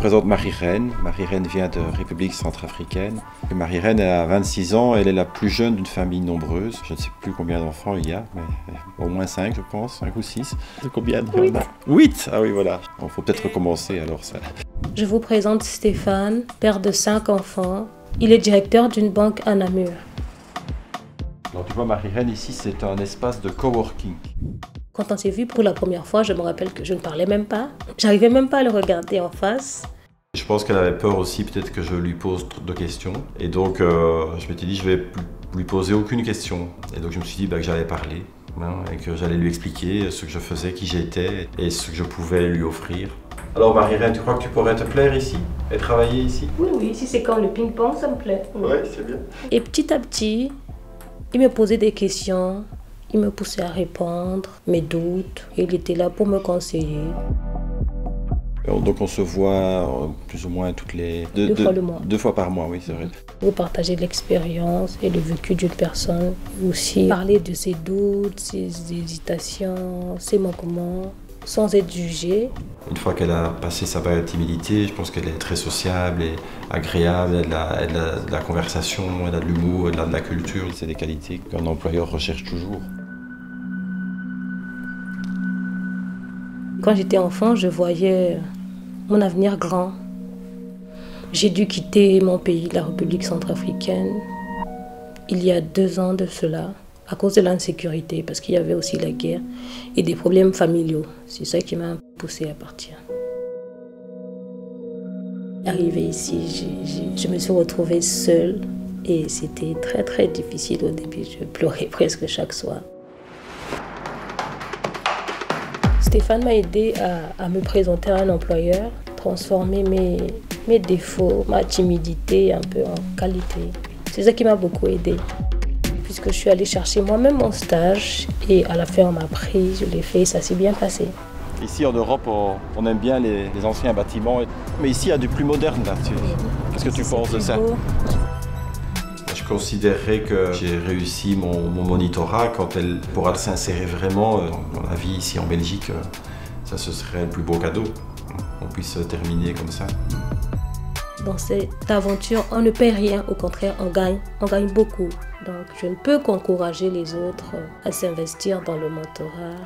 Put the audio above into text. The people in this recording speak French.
présente Marie-Reine. Marie-Reine vient de République centrafricaine. Marie-Reine a 26 ans, elle est la plus jeune d'une famille nombreuse. Je ne sais plus combien d'enfants il y a, mais au moins 5 je pense, 5 ou 6. Combien il y en a? 8. Ah oui, voilà. Il faut peut-être recommencer alors ça. Je vous présente Stéphane, père de 5 enfants. Il est directeur d'une banque à Namur. Alors tu vois, Marie-Reine, ici, c'est un espace de coworking. Quand on s'est vu pour la première fois, je me rappelle que je ne parlais même pas. J'arrivais même pas à le regarder en face. Je pense qu'elle avait peur aussi, peut-être que je lui pose trop de questions. Et donc, je m'étais dit, je vais lui poser aucune question. Et donc, je me suis dit que j'allais parler, et que j'allais lui expliquer ce que je faisais, qui j'étais, et ce que je pouvais lui offrir. Alors, Marie-Reine, tu crois que tu pourrais te plaire ici et travailler ici? Oui, si c'est comme le ping-pong, ça me plaît. Oui, c'est bien. Et petit à petit, il me posait des questions, il me poussait à répondre, mes doutes. Il était là pour me conseiller. Donc on se voit plus ou moins toutes les... Deux fois le mois. 2 fois par mois, oui, c'est vrai. Vous partagez l'expérience et le vécu d'une personne. Aussi parler de ses doutes, ses hésitations, ses manquements, sans être jugée. Une fois qu'elle a passé sa période de timidité, je pense qu'elle est très sociable et agréable, elle a de la conversation, elle a de l'humour, elle a de la culture. C'est des qualités qu'un employeur recherche toujours. Quand j'étais enfant, je voyais mon avenir grand. J'ai dû quitter mon pays, la République centrafricaine, il y a 2 ans de cela, à cause de l'insécurité, parce qu'il y avait aussi la guerre et des problèmes familiaux. C'est ça qui m'a poussée à partir. Arrivée ici, je me suis retrouvée seule et c'était très très difficile au début. Je pleurais presque chaque soir. Stéphane m'a aidé à me présenter à un employeur, transformer mes défauts, ma timidité un peu en qualité. C'est ça qui m'a beaucoup aidé. Puisque je suis allée chercher moi-même mon stage et à la fin on m'a pris, je l'ai fait et ça s'est bien passé. Ici en Europe, on aime bien les anciens bâtiments, mais ici il y a du plus moderne là. Qu'est-ce que tu penses de ça? Je considérerais que j'ai réussi mon monitorat quand elle pourra s'insérer vraiment dans la vie ici en Belgique. Ça, ce serait le plus beau cadeau, qu'on puisse terminer comme ça. Dans cette aventure, on ne perd rien, au contraire, on gagne beaucoup. Donc je ne peux qu'encourager les autres à s'investir dans le mentorat.